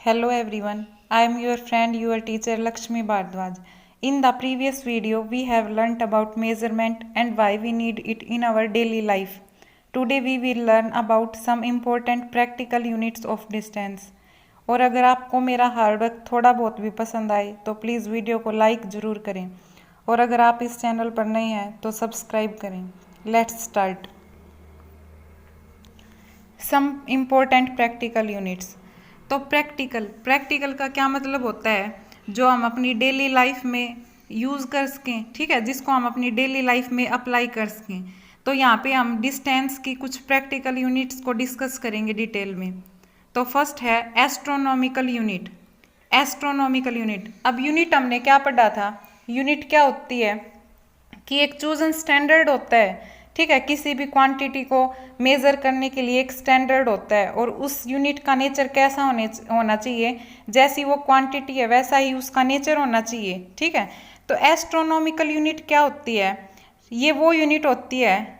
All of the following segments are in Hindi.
Hello everyone, I am your friend, your teacher Lakshmi Bhardwaj. In the previous video, we have learnt about measurement and why we need it in our daily life. Today we will learn about some important practical units of distance. और अगर आपको मेरा हार्डवर्क थोड़ा बहुत भी पसंद आए तो प्लीज़ वीडियो को लाइक ज़रूर करें और अगर आप इस चैनल पर नए हैं तो सब्सक्राइब करें। Let's start. Some important practical units. तो प्रैक्टिकल का क्या मतलब होता है, जो हम अपनी डेली लाइफ में यूज़ कर सकें, ठीक है, जिसको हम अपनी डेली लाइफ में अप्लाई कर सकें। तो यहाँ पे हम डिस्टेंस की कुछ प्रैक्टिकल यूनिट्स को डिस्कस करेंगे डिटेल में। तो फर्स्ट है एस्ट्रोनॉमिकल यूनिट। एस्ट्रोनॉमिकल यूनिट, अब यूनिट हमने क्या पढ़ा था, यूनिट क्या होती है कि एक चूजन स्टैंडर्ड होता है, ठीक है, किसी भी क्वांटिटी को मेज़र करने के लिए एक स्टैंडर्ड होता है और उस यूनिट का नेचर कैसा होना चाहिए, जैसी वो क्वांटिटी है वैसा ही उसका नेचर होना चाहिए, ठीक है। तो एस्ट्रोनॉमिकल यूनिट क्या होती है, ये वो यूनिट होती है,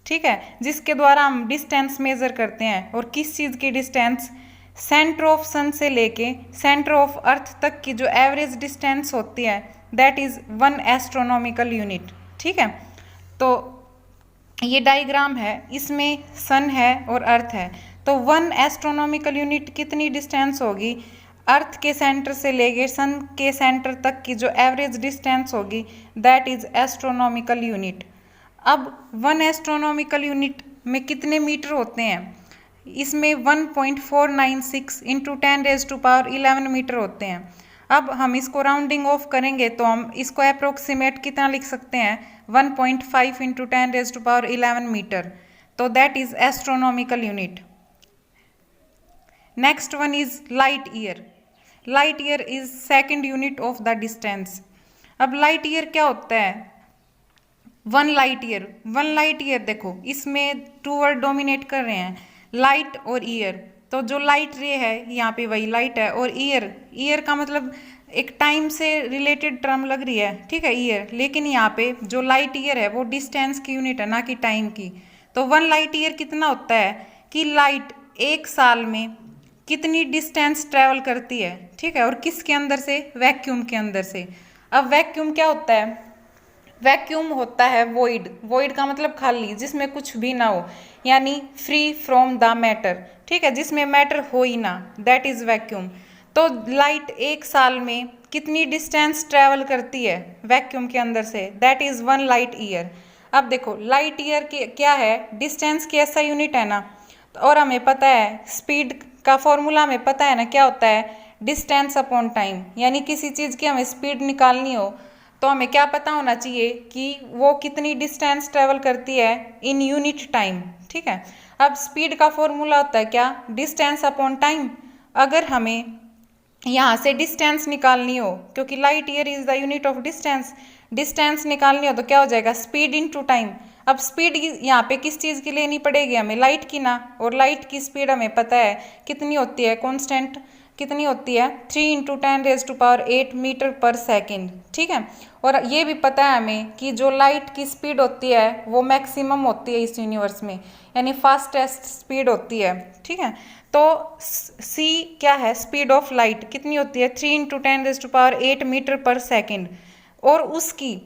ठीक है, जिसके द्वारा हम डिस्टेंस मेज़र करते हैं। और किस चीज़ की डिस्टेंस, सेंटर ऑफ सन से लेके सेंटर ऑफ अर्थ तक की जो एवरेज डिस्टेंस होती है दैट इज़ 1 एस्ट्रोनॉमिकल यूनिट, ठीक है। तो ये डायग्राम है, इसमें सन है और अर्थ है। तो 1 एस्ट्रोनॉमिकल यूनिट कितनी डिस्टेंस होगी, अर्थ के सेंटर से लेके सन के सेंटर तक की जो एवरेज डिस्टेंस होगी दैट इज एस्ट्रोनॉमिकल यूनिट। अब 1 एस्ट्रोनॉमिकल यूनिट में कितने मीटर होते हैं, इसमें 1.496 इंटू 10⁻11 मीटर होते हैं। अब हम इसको राउंडिंग ऑफ करेंगे तो हम इसको अप्रोक्सीमेट कितना लिख सकते हैं, 1.5 इंटू 10⁻11 मीटर। तो that is astronomical unit. Next one is light year. Light year is second unit of the distance. अब लाइट ईयर क्या होता है, 1 लाइट ईयर देखो इसमें 2 वर्ड डोमिनेट कर रहे हैं, लाइट और ईयर। तो जो लाइट रे है यहाँ पे वही लाइट है, और ईयर का मतलब एक टाइम से रिलेटेड टर्म लग रही है, ठीक है, ईयर, लेकिन यहाँ पे जो लाइट ईयर है वो डिस्टेंस की यूनिट है, ना कि टाइम की। तो 1 लाइट ईयर कितना होता है कि लाइट एक साल में कितनी डिस्टेंस ट्रेवल करती है, ठीक है, और किसके अंदर से, वैक्यूम के अंदर से। अब वैक्यूम क्या होता है, वैक्यूम होता है वॉइड का मतलब खाली, जिसमें कुछ भी ना हो, यानी फ्री फ्रॉम द मैटर, ठीक है, जिसमें मैटर हो ही ना, दैट इज वैक्यूम। तो लाइट एक साल में कितनी डिस्टेंस ट्रेवल करती है वैक्यूम के अंदर से, दैट इज 1 लाइट ईयर। अब देखो लाइट ईयर क्या है, डिस्टेंस की ऐसा यूनिट है ना, और हमें पता है स्पीड का फॉर्मूला हमें पता है ना, क्या होता है, डिस्टेंस अपॉन टाइम। यानी किसी चीज़ की हमें स्पीड निकालनी हो तो हमें क्या पता होना चाहिए कि वो कितनी डिस्टेंस ट्रेवल करती है इन यूनिट टाइम, ठीक है। अब स्पीड का फॉर्मूला होता है क्या, डिस्टेंस अपॉन टाइम। अगर हमें यहाँ से डिस्टेंस निकालनी हो, क्योंकि light year is the unit of distance निकालनी हो तो क्या हो जाएगा, स्पीड इनटू टाइम। अब स्पीड यहाँ पे किस चीज़ की लेनी पड़ेगी हमें, लाइट की ना, और लाइट की स्पीड हमें पता है कितनी होती है, कांस्टेंट कितनी होती है, 3 इंटू 10⁸ मीटर पर सेकेंड, ठीक है। और ये भी पता है हमें कि जो लाइट की स्पीड होती है वो मैक्सिमम होती है इस यूनिवर्स में, यानी फास्टेस्ट स्पीड होती है, ठीक है। तो सी क्या है, स्पीड ऑफ लाइट कितनी होती है, 3 इंटू 10⁸ मीटर पर सेकेंड, और उसकी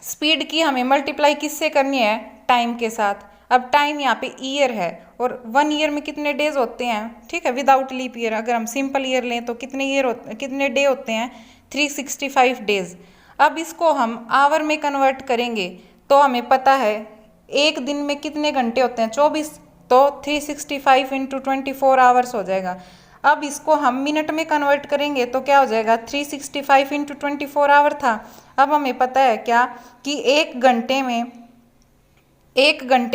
स्पीड की हमें मल्टीप्लाई किससे करनी है, टाइम के साथ। अब टाइम यहाँ पे ईयर है, और 1 ईयर में कितने डेज होते हैं, ठीक है, विदाउट लीप ईयर। अगर हम सिंपल ईयर लें तो कितने डे होते हैं, 365 डेज। अब इसको हम आवर में कन्वर्ट करेंगे तो हमें पता है एक दिन में कितने घंटे होते हैं, 24। तो 365 इंटू 24 आवर्स हो जाएगा। अब इसको हम मिनट में कन्वर्ट करेंगे तो क्या हो जाएगा, 365 इंटू 24 आवर था। अब हमें पता है क्या कि एक घंटे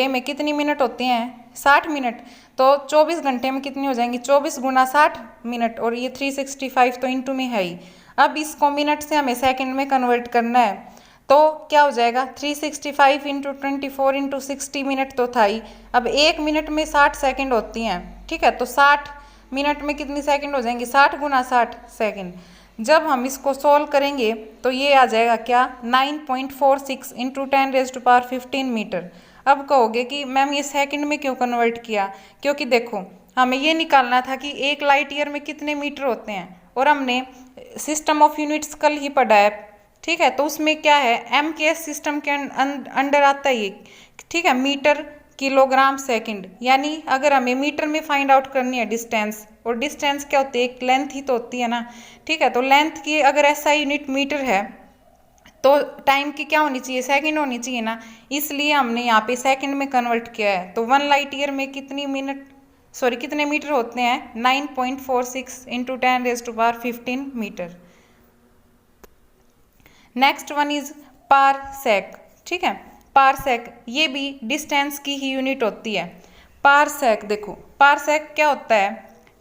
में कितनी मिनट होते हैं, 60 मिनट। तो 24 घंटे में कितनी हो जाएंगी, 24 गुना 60 मिनट, और ये 365 तो इंटू में है ही। अब इसको मिनट से हमें सेकंड में कन्वर्ट करना है तो क्या हो जाएगा, 365 इंटू 24 इंटू 60 मिनट तो था ही। अब एक मिनट में 60 सेकंड होती हैं, ठीक है, तो 60 मिनट में कितनी सेकंड हो जाएंगी, 60 गुना 60 सेकंड। जब हम इसको सोल्व करेंगे तो ये आ जाएगा क्या, 9.46 इंटू 10⁻15 मीटर। अब कहोगे कि मैम ये सेकंड में क्यों कन्वर्ट किया, क्योंकि देखो हमें ये निकालना था कि एक लाइट ईयर में कितने मीटर होते हैं, और हमने सिस्टम ऑफ यूनिट्स कल ही पढ़ा है, ठीक है। तो उसमें क्या है, एम के एस सिस्टम के अंडर आता है ये, ठीक है, मीटर किलोग्राम सेकंड। यानी अगर हमें मीटर में फाइंड आउट करनी है डिस्टेंस, और डिस्टेंस क्या होती है, एक लेंथ ही तो होती है ना, ठीक है। तो लेंथ की अगर ऐसा यूनिट मीटर है तो टाइम की क्या होनी चाहिए, सेकंड होनी चाहिए ना, इसलिए हमने यहाँ पे सेकंड में कन्वर्ट किया है। तो 1 लाइट ईयर में कितने मीटर होते हैं, 9.46 into 10⁻15 metre. Next one is parsec, ठीक है। पारसेक ये भी डिस्टेंस की ही यूनिट होती है। पारसेक देखो, पारसेक क्या होता है,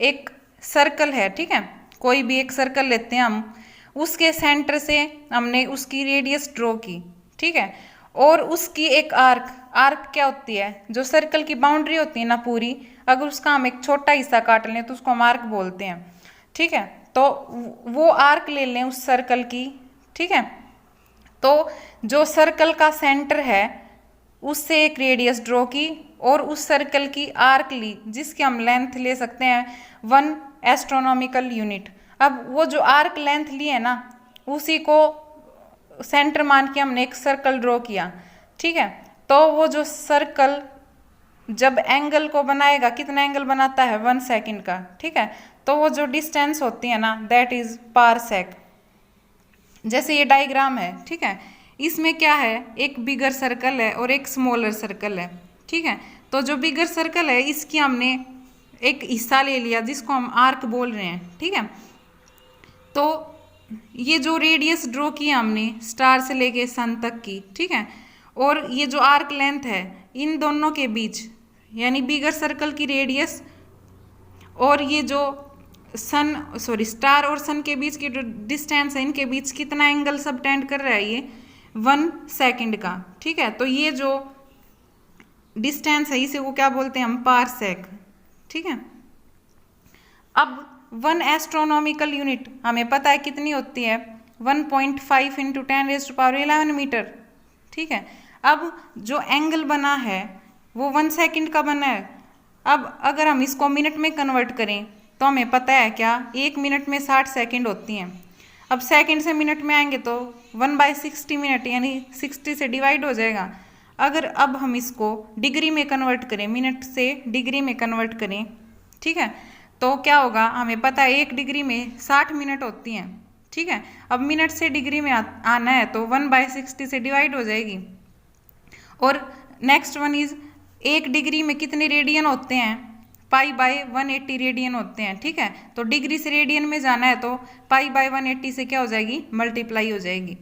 एक सर्कल है, ठीक है, कोई भी एक सर्कल लेते हैं हम, उसके सेंटर से हमने उसकी रेडियस ड्रॉ की, ठीक है, और उसकी एक आर्क क्या होती है, जो सर्कल की बाउंड्री होती है ना पूरी, अगर उसका हम एक छोटा हिस्सा काट लें तो उसको हम आर्क बोलते हैं, ठीक है। तो वो आर्क ले लें उस सर्कल की, ठीक है। तो जो सर्कल का सेंटर है उससे एक रेडियस ड्रॉ की और उस सर्कल की आर्क ली, जिसकी हम लेंथ ले सकते हैं 1 एस्ट्रोनॉमिकल यूनिट। अब वो जो आर्क लेंथ ली है ना, उसी को सेंटर मान के हमने एक सर्कल ड्रॉ किया, ठीक है। तो वो जो सर्कल जब एंगल को बनाएगा, कितना एंगल बनाता है, 1 सेकंड का, ठीक है। तो वो जो डिस्टेंस होती है ना, दैट इज पारसेक। जैसे ये डायग्राम है, ठीक है, इसमें क्या है, एक बिगर सर्कल है और एक स्मॉलर सर्कल है, ठीक है। तो जो बिगर सर्कल है इसकी हमने एक हिस्सा ले लिया जिसको हम आर्क बोल रहे हैं, ठीक है। तो ये जो रेडियस ड्रॉ की हमने स्टार से लेके सन तक की, ठीक है, और ये जो आर्क लेंथ है इन दोनों के बीच, यानी बिगर सर्कल की रेडियस और ये जो स्टार और सन के बीच की जो डिस्टेंस है, इनके बीच कितना एंगल सबटेंड कर रहा है, ये 1 सेकंड का, ठीक है। तो ये जो डिस्टेंस है इसे वो क्या बोलते हैं हम, पारसेक, ठीक है। अब 1 एस्ट्रोनॉमिकल यूनिट हमें पता है कितनी होती है, 1.5 इंटू 10⁻11 मीटर, ठीक है। अब जो एंगल बना है वो 1 सेकंड का बना है। अब अगर हम इसको मिनट में कन्वर्ट करें तो हमें पता है क्या, 1 मिनट में 60 सेकंड होती हैं। अब सेकंड से मिनट में आएंगे तो 1/60 मिनट, यानी 60 से डिवाइड हो जाएगा। अगर अब हम इसको डिग्री में कन्वर्ट करें, मिनट से डिग्री में कन्वर्ट करें, ठीक है, तो क्या होगा, हमें पता है 1 डिग्री में 60 मिनट होती हैं, ठीक है। अब मिनट से डिग्री में आना है तो 1/60 से डिवाइड हो जाएगी। और नेक्स्ट वन इज, 1 डिग्री में कितने रेडियन होते हैं, π/180 रेडियन होते हैं, ठीक है। तो डिग्री से रेडियन में जाना है तो π/180 से क्या हो जाएगी, मल्टीप्लाई हो जाएगी,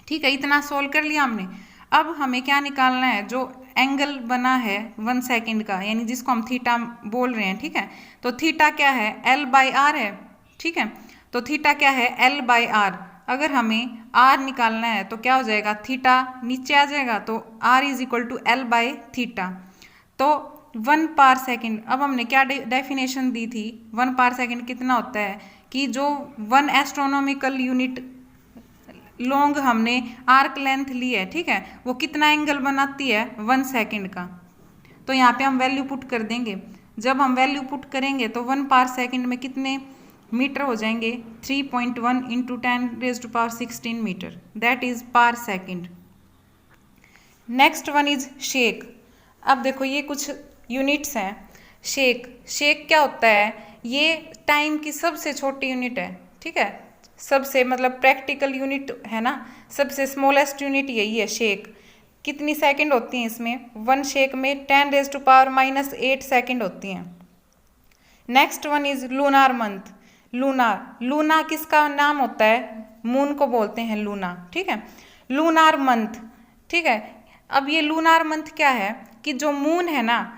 ठीक है। इतना सोल्व कर लिया हमने। अब हमें क्या निकालना है, जो एंगल बना है 1 सेकंड का, यानी जिसको हम थीटा बोल रहे हैं, ठीक है। तो थीटा क्या है, L/R है, ठीक है। तो थीटा क्या है, L/R। अगर हमें R निकालना है तो क्या हो जाएगा, थीटा नीचे आ जाएगा, तो R = L/थीटा। तो 1 पार सेकंड, अब हमने क्या डेफिनेशन दी थी, 1 पार सेकंड कितना होता है, कि जो 1 एस्ट्रोनॉमिकल यूनिट लॉन्ग हमने आर्क लेंथ ली है, ठीक है, वो कितना एंगल बनाती है, 1 सेकंड का। तो यहाँ पे हम वैल्यू पुट कर देंगे। जब हम वैल्यू पुट करेंगे तो 1 पार सेकंड में कितने मीटर हो जाएंगे, 3.1 into 10⁻16 metre, that is par second. Next one is shake. अब देखो ये कुछ यूनिट्स हैं। शेक क्या होता है, ये टाइम की सबसे छोटी यूनिट है, ठीक है, सबसे मतलब प्रैक्टिकल यूनिट है ना, सबसे स्मॉलेस्ट यूनिट यही है शेक। कितनी सेकंड होती हैं इसमें, 1 शेक में 10⁻⁻8 सेकंड होती हैं। Next one is lunar month. Luna किसका नाम होता है, मून को बोलते हैं लूना, ठीक है, लूनार मंथ, ठीक है। अब ये लूनार मंथ क्या है, कि जो मून है ना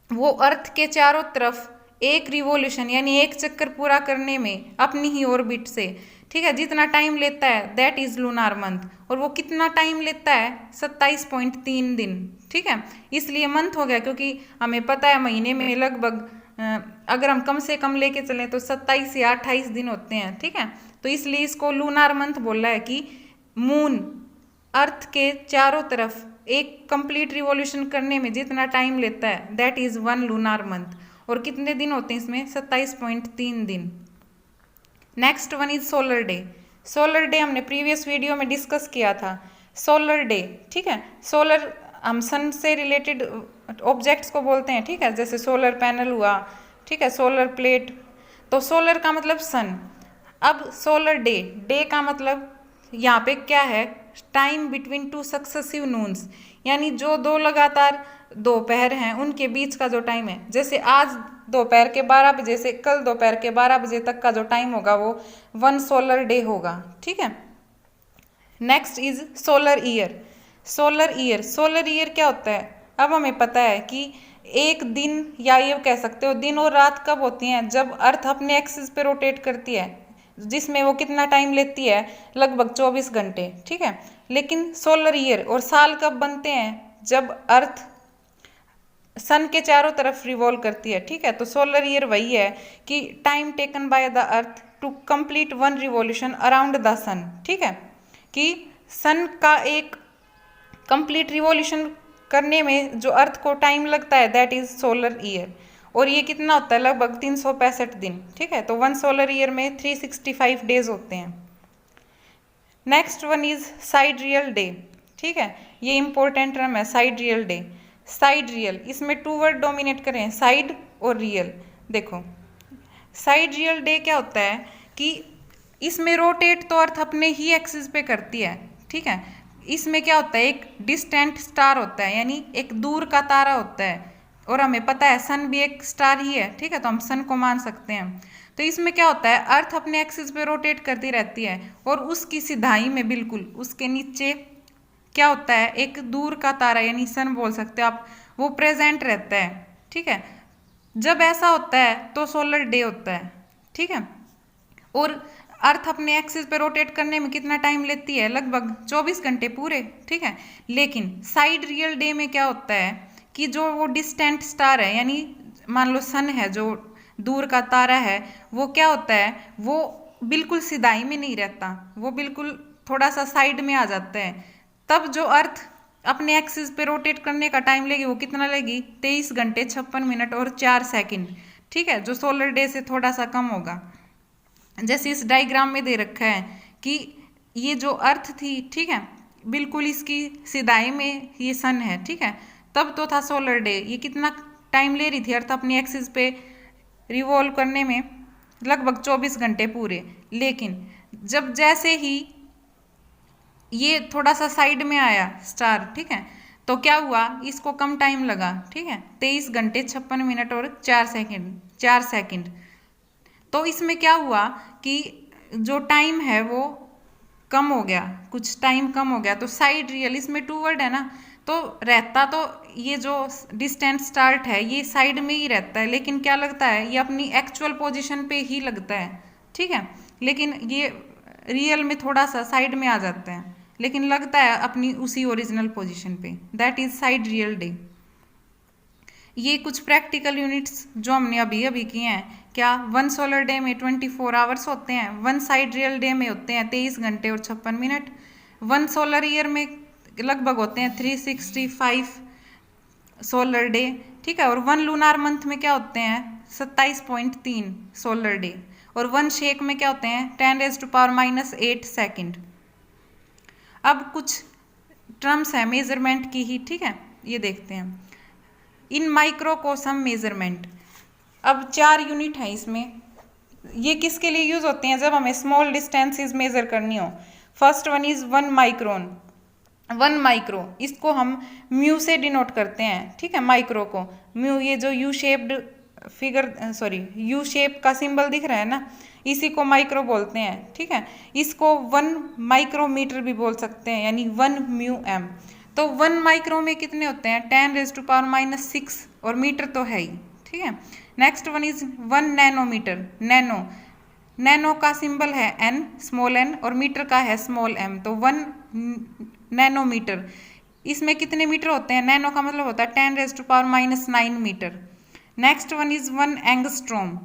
वो अर्थ के चारों तरफ एक रिवॉल्यूशन यानी एक चक्कर पूरा करने में अपनी ही ऑर्बिट से, ठीक है, जितना टाइम लेता है दैट इज लूनार मंथ। और वो कितना टाइम लेता है, 27.3 दिन, ठीक है। इसलिए मंथ हो गया क्योंकि हमें पता है महीने में लगभग अगर हम कम से कम लेके चलें तो 27 या 28 दिन होते हैं, ठीक है। तो इसलिए इसको लूनार मंथ बोला है कि मून अर्थ के चारों तरफ एक कंप्लीट रिवॉल्यूशन करने में जितना टाइम लेता है दैट इज 1 लूनार मंथ। और कितने दिन होते हैं इसमें? 27.3 दिन। Next one is solar day. Solar day हमने प्रीवियस वीडियो में डिस्कस किया था। सोलर डे, ठीक है, सोलर हम सन से रिलेटेड ऑब्जेक्ट्स को बोलते हैं, ठीक है, जैसे सोलर पैनल हुआ, ठीक है, सोलर प्लेट। तो सोलर का मतलब सन। अब सोलर डे, डे का मतलब यहाँ पे क्या है? Time between two successive Nunes, यानी जो दो लगातार दोपहर हैं उनके बीच का जो टाइम है। जैसे आज दोपहर के 12 बजे से कल दोपहर के 12 बजे तक का जो टाइम होगा वो वन सोलर डे होगा, ठीक है। Next is solar year. Solar year, solar year क्या होता है? अब हमें पता है कि एक दिन, या ये कह सकते हो दिन और रात कब होती हैं? जब अर्थ अपने एक्सिस पे रोटेट करती है, जिसमें वो कितना टाइम लेती है? लगभग 24 घंटे, ठीक है। लेकिन सोलर ईयर और साल कब बनते हैं? जब अर्थ सन के चारों तरफ रिवॉल्व करती है, ठीक है। तो सोलर ईयर वही है कि time taken by the earth to complete one revolution around the sun, ठीक है, कि सन का एक कंप्लीट रिवॉल्यूशन करने में जो अर्थ को टाइम लगता है दैट इज सोलर ईयर। और ये कितना होता है? लगभग 365 दिन, ठीक है। तो वन सोलर ईयर में 365 डेज होते हैं। नेक्स्ट वन इज साइडरियल डे, ठीक है, ये इंपॉर्टेंट टर्म है साइडरियल डे। साइडरियल, इसमें टू वर्ड डोमिनेट करें, साइड और रियल। देखो साइडरियल डे क्या होता है कि इसमें रोटेट तो अर्थ अपने ही एक्सिस पे करती है, ठीक है। इसमें क्या होता है? एक डिस्टेंट स्टार होता है, यानी एक दूर का तारा होता है, और हमें पता है सन भी एक स्टार ही है, ठीक है, तो हम सन को मान सकते हैं। तो इसमें क्या होता है? अर्थ अपने एक्सिस पे रोटेट करती रहती है और उसकी सिधाई में बिल्कुल उसके नीचे क्या होता है? एक दूर का तारा, यानी सन बोल सकते हो आप, वो प्रेजेंट रहता है, ठीक है। जब ऐसा होता है तो सोलर डे होता है, ठीक है। और अर्थ अपने एक्सिस पे रोटेट करने में कितना टाइम लेती है? लगभग 24 घंटे पूरे, ठीक है। लेकिन साइड रियल डे में क्या होता है कि जो वो डिस्टेंट स्टार है, यानी मान लो सन है, जो दूर का तारा है, वो क्या होता है? वो बिल्कुल सिधाई में नहीं रहता, वो बिल्कुल थोड़ा सा साइड में आ जाता है। तब जो अर्थ अपने एक्सिस पे रोटेट करने का टाइम लेगी वो कितना लेगी? 23 घंटे 56 मिनट और 4 सेकंड, ठीक है, जो सोलर डे से थोड़ा सा कम होगा। जैसे इस डायग्राम में दे रखा है कि ये जो अर्थ थी, ठीक है, बिल्कुल इसकी सिधाई में ये सन है, ठीक है, तब तो था सोलर डे। ये कितना टाइम ले रही थी अर्थ अपनी एक्सिस पे रिवॉल्व करने में? लगभग 24 घंटे पूरे। लेकिन जब जैसे ही ये थोड़ा सा साइड में आया स्टार, ठीक है, तो क्या हुआ? इसको कम टाइम लगा, ठीक है, 23 घंटे 56 मिनट और 4 सेकंड। तो इसमें क्या हुआ कि जो टाइम है वो कम हो गया, कुछ टाइम कम हो गया। तो साइड रियल, इसमें टू वर्ड है ना, तो रहता तो ये जो डिस्टेंट स्टार्ट है ये साइड में ही रहता है, लेकिन क्या लगता है? ये अपनी एक्चुअल पोजीशन पे ही लगता है, ठीक है। लेकिन ये रियल में थोड़ा सा साइड में आ जाता है, लेकिन लगता है अपनी उसी ओरिजिनल पोजीशन पे, that is side real day. ये कुछ प्रैक्टिकल यूनिट्स जो हमने अभी अभी किए हैं। क्या? वन सोलर डे में 24 आवर्स होते हैं, वन साइड रियल डे में होते हैं 23 घंटे और 56 मिनट, वन सोलर ईयर में लगभग होते हैं 365 सोलर डे, ठीक है, और वन लूनार मंथ में क्या होते हैं? 27.3 सोलर डे, और वन शेक में क्या होते हैं? 10⁻⁻8 सेकेंड। अब कुछ टर्म्स है मेजरमेंट की ही, ठीक है, ये देखते हैं। इन माइक्रोकोसम मेजरमेंट, अब 4 यूनिट है इसमें। ये किसके लिए यूज होते हैं? जब हमें स्मॉल डिस्टेंसेस मेजर करनी हो। First one is 1 micron. 1 micro, इसको हम म्यू से डिनोट करते हैं, ठीक है, माइक्रो को म्यू। ये जो U shaped figure, sorry, U shape का सिंबल दिख रहा है ना, इसी को माइक्रो बोलते हैं, ठीक है। इसको 1 माइक्रोमीटर भी बोल सकते हैं, यानी 1 म्यू एम। तो 1 माइक्रो में कितने होते हैं? 10⁻⁻6, और मीटर तो है ही, ठीक है। Next one is 1 nanometre. Nano का सिंबल है एन, स्मॉल एन, और मीटर का है स्मॉल एम, तो 1 नैनोमीटर। इसमें कितने मीटर होते हैं? नैनो का मतलब होता है 10⁻⁹ metre. Next one is 1 angstrom.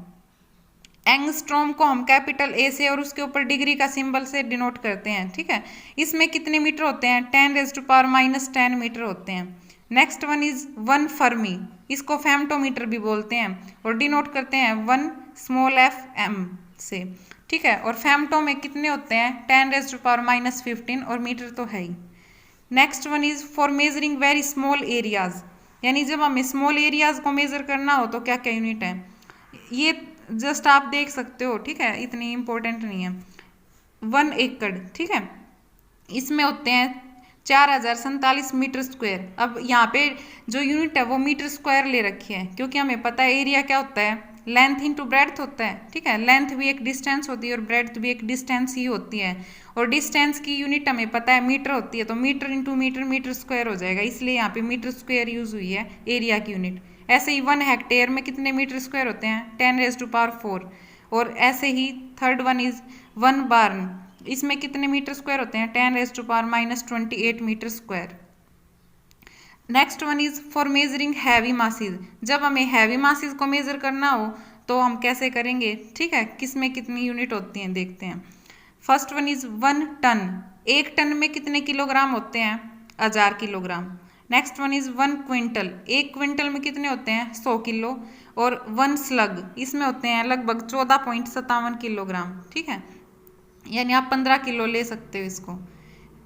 Angstrom को हम कैपिटल ए से और उसके ऊपर डिग्री का सिंबल से डिनोट करते हैं, ठीक है। इसमें कितने मीटर होते हैं? 10⁻10 मीटर होते हैं। नेक्स्ट वन इज 1 फर्मी, इसको फेम्टोमीटर भी बोलते हैं और डिनोट करते हैं 1 स्मॉल एफ एम से, ठीक है। और फेम्टो में कितने होते हैं 10⁻⁻15 और मीटर तो है ही। Next one is for measuring very small areas, यानी जब हमें स्मॉल एरियाज को मेजर करना हो तो क्या क्या यूनिट है, ये जस्ट आप देख सकते हो, ठीक है, इतनी इंपॉर्टेंट नहीं है। 1 एकड़, ठीक है, इसमें होते हैं 4047 मीटर स्क्वायर। अब यहाँ पे जो यूनिट है वो मीटर स्क्वायर ले रखी है, क्योंकि हमें पता है एरिया क्या होता है, लेंथ इंटू ब्रेड्थ होता है, ठीक है। लेंथ भी एक डिस्टेंस होती है और ब्रेड्थ भी एक डिस्टेंस ही होती है, और डिस्टेंस की यूनिट हमें पता है मीटर होती है, तो metre into metre metre square हो जाएगा, इसलिए यहाँ पे मीटर स्क्वायर यूज हुई है एरिया की यूनिट। ऐसे ही 1 हेक्टेयर में कितने मीटर स्क्वायर होते हैं 10⁻⁴। और ऐसे ही थर्ड वन इज 1 बार्न, इसमें कितने मीटर स्क्वायर होते हैं 10⁻⁻28 metre square. Next one is for measuring heavy masses, जब हमें हैवी मासेज को मेजर करना हो तो हम कैसे करेंगे, ठीक है, किस में कितनी यूनिट होती हैं देखते हैं। First one is 1 ton, 1 ton में कितने किलोग्राम होते हैं 1000 kilogram. Next one is 1 quintal, 1 quintal में कितने होते हैं 100 किलो। और 1 स्लग, इसमें होते हैं लगभग 14.57 किलोग्राम, ठीक है, यानी आप 15 किलो ले सकते हो इसको।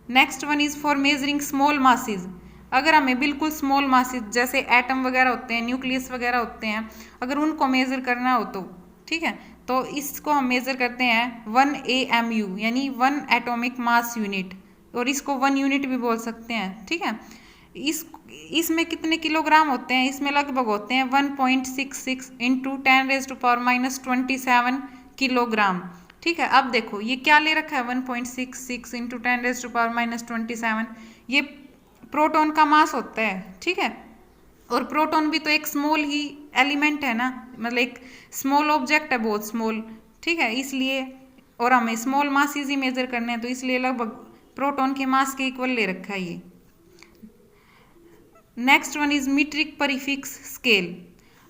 Next one is for measuring small masses, अगर हमें बिल्कुल स्मॉल मासेज जैसे एटम वगैरह होते हैं, न्यूक्लियस वगैरह होते हैं, अगर उनको मेजर करना हो तो, ठीक है, तो इसको हम मेजर करते हैं 1 AMU, यानी 1 एटॉमिक मास यूनिट, और इसको 1 यूनिट भी बोल सकते हैं, ठीक है। इसमें कितने किलोग्राम होते हैं, इसमें लगभग होते हैं 1.66 इंटू 10⁻⁻27 किलोग्राम, ठीक है। अब देखो ये क्या ले रखा है 1.66 इंटू 10⁻⁻27, ये प्रोटॉन का मास होता है, ठीक है। और प्रोटॉन भी तो एक स्मॉल ही एलिमेंट है ना, मतलब एक स्मॉल ऑब्जेक्ट है, बहुत स्मॉल, ठीक है, इसलिए, और हमें स्मॉल मासेस ही मेजर करने हैं तो इसलिए लगभग प्रोटॉन के मास के इक्वल ले रखा है ये। Next one is metric prefix scale,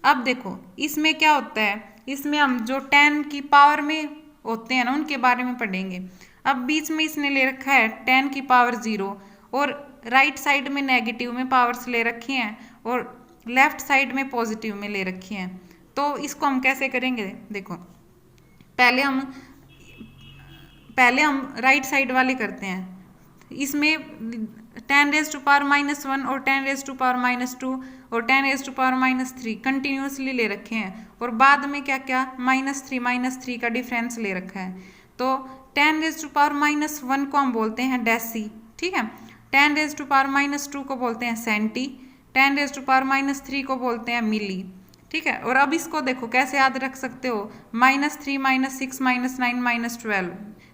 अब देखो इसमें क्या होता है, इसमें हम जो 10 की पावर में होते हैं ना उनके बारे में पढ़ेंगे। अब बीच में इसने ले रखा है 10 की पावर 0, और राइट साइड में नेगेटिव में पावर्स ले रखी हैं और लेफ्ट साइड में पॉजिटिव में ले रखी हैं, तो इसको हम कैसे करेंगे, देखो पहले हम राइट साइड वाले करते हैं। इसमें 10⁻⁻1 और 10⁻⁻2 और 10⁻⁻3 कंटिन्यूसली ले रखे हैं, और बाद में क्या क्या -3 का डिफरेंस ले रखा है। तो 10⁻⁻1 को हम बोलते हैं डेसी, ठीक है, 10⁻⁻2 को बोलते हैं सेंटी, 10⁻⁻3 को बोलते हैं मिली, ठीक है। और अब इसको देखो कैसे याद रख सकते हो, -3 -6 -9 -12,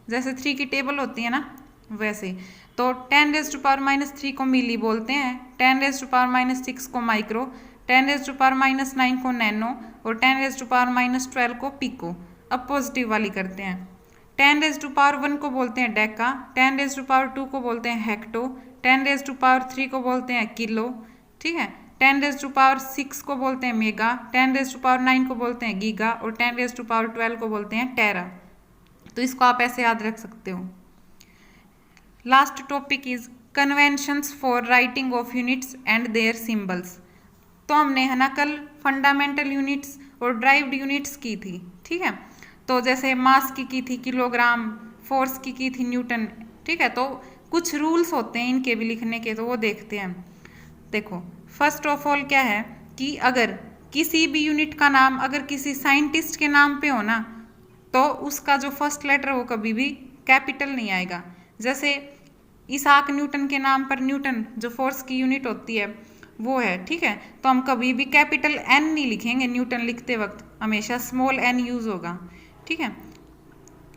जैसे 3 की टेबल होती है ना वैसे। तो 10⁻⁻3 को मिली बोलते हैं, 10⁻⁻6 को माइक्रो, 10⁻⁻9 को नैनो और 10⁻⁻12 को पिको। अब पॉजिटिव वाली करते हैं, 10⁻1 को बोलते हैं डेका, 10⁻2 को बोलते हैं हेक्टो, 10⁻3 को बोलते हैं किलो, ठीक है, 10⁻6 को बोलते हैं मेगा, 10⁻9 को बोलते हैं गीगा और 10⁻12 को बोलते हैं टेरा। तो इसको आप ऐसे याद रख सकते हो। Last topic is conventions for writing of units and their symbols. तो हमने है ना कल फंडामेंटल यूनिट्स और ड्राइव्ड यूनिट्स की थी, ठीक है, तो जैसे मास की थी किलोग्राम, फोर्स की थी न्यूटन, ठीक है। तो कुछ रूल्स होते हैं इनके भी लिखने के, तो वो देखते हैं। देखो फर्स्ट ऑफ ऑल क्या है कि अगर किसी भी यूनिट का नाम अगर किसी साइंटिस्ट के नाम पे हो ना, तो उसका जो फर्स्ट लेटर वो कभी भी कैपिटल नहीं आएगा। जैसे इसाक न्यूटन के नाम पर न्यूटन जो फोर्स की यूनिट होती है वो है, ठीक है, तो हम कभी भी कैपिटल एन नहीं लिखेंगे न्यूटन लिखते वक्त, हमेशा स्मॉल एन यूज होगा, ठीक है।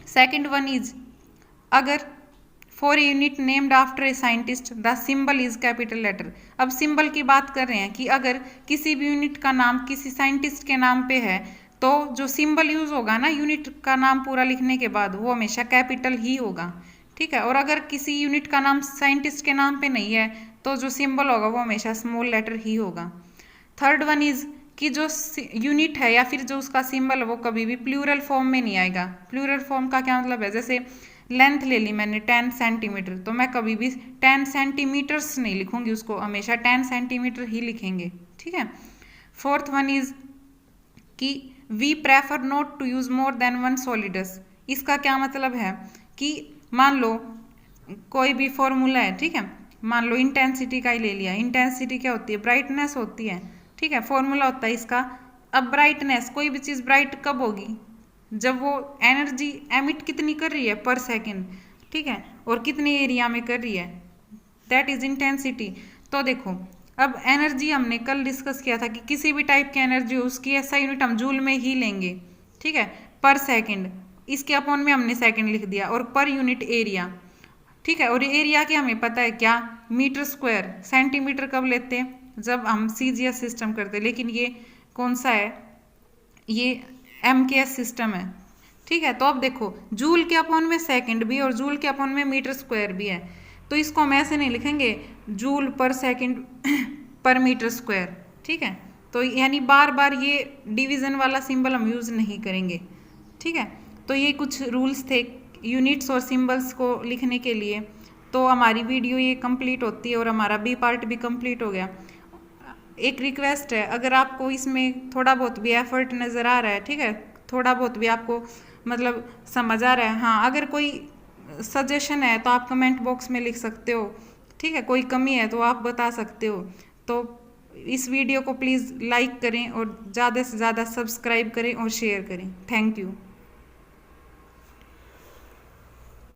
सेकंड वन इज अगर for a unit named after a scientist the symbol is capital letter. अब सिंबल की बात कर रहे हैं कि अगर किसी भी यूनिट का नाम किसी साइंटिस्ट के नाम पे है तो जो सिंबल यूज होगा ना यूनिट का नाम पूरा लिखने के बाद वो हमेशा कैपिटल ही होगा, ठीक है। और अगर किसी यूनिट का नाम साइंटिस्ट के नाम पे नहीं है तो जो सिंबल होगा वो हमेशा स्मॉल लेटर ही होगा। थर्ड वन इज कि जो यूनिट है या फिर जो उसका सिंबल है वो कभी भी प्लूरल फॉर्म में नहीं आएगा। प्लूरल फॉर्म का क्या मतलब है, जैसे लेंथ ले ली मैंने 10 सेंटीमीटर, तो मैं कभी भी 10 सेंटीमीटर्स नहीं लिखूंगी उसको, हमेशा 10 सेंटीमीटर ही लिखेंगे, ठीक है। फोर्थ वन इज कि we prefer not to use more than one solidus. इसका क्या मतलब है कि मान लो कोई भी फॉर्मूला है, ठीक है, मान लो इंटेंसिटी का ही ले लिया। इंटेंसिटी क्या होती है? ब्राइटनेस होती है, ठीक है, फॉर्मूला होता है इसका। अब ब्राइटनेस, कोई भी चीज़ ब्राइट कब होगी? जब वो एनर्जी एमिट कितनी कर रही है पर सेकेंड, ठीक है, और कितने एरिया में कर रही है, दैट इज इंटेंसिटी। तो देखो अब एनर्जी हमने कल डिस्कस किया था कि किसी भी टाइप की एनर्जी हो उसकी ऐसा यूनिट हम जूल में ही लेंगे, ठीक है, पर सेकेंड। इसके अपॉन में हमने सेकेंड लिख दिया, और पर यूनिट एरिया, ठीक है, और एरिया के हमें पता है क्या? Metre square. सेंटीमीटर कब लेते हैं? जब हम सीजीएस सिस्टम करते हैं, लेकिन ये कौन सा है? ये एमकेएस सिस्टम है, ठीक है। तो अब देखो जूल के अपॉन में सेकंड भी और जूल के अपॉन में मीटर स्क्वायर भी है, तो इसको हम ऐसे नहीं लिखेंगे जूल पर सेकंड पर मीटर स्क्वायर, ठीक है। तो यानी बार बार ये डिवीजन वाला सिंबल हम यूज़ नहीं करेंगे, ठीक है। तो ये कुछ रूल्स थे यूनिट्स और सिंबल्स को लिखने के लिए। तो हमारी वीडियो ये कंप्लीट होती है और हमारा बी पार्ट भी कंप्लीट हो गया। एक रिक्वेस्ट है, अगर आपको इसमें थोड़ा बहुत भी एफर्ट नज़र आ रहा है, ठीक है, थोड़ा बहुत भी आपको मतलब समझ आ रहा है, हाँ, अगर कोई सजेशन है तो आप कमेंट बॉक्स में लिख सकते हो, ठीक है, कोई कमी है तो आप बता सकते हो। तो इस वीडियो को प्लीज़ लाइक करें और ज़्यादा से ज़्यादा सब्सक्राइब करें और शेयर करें। Thank you.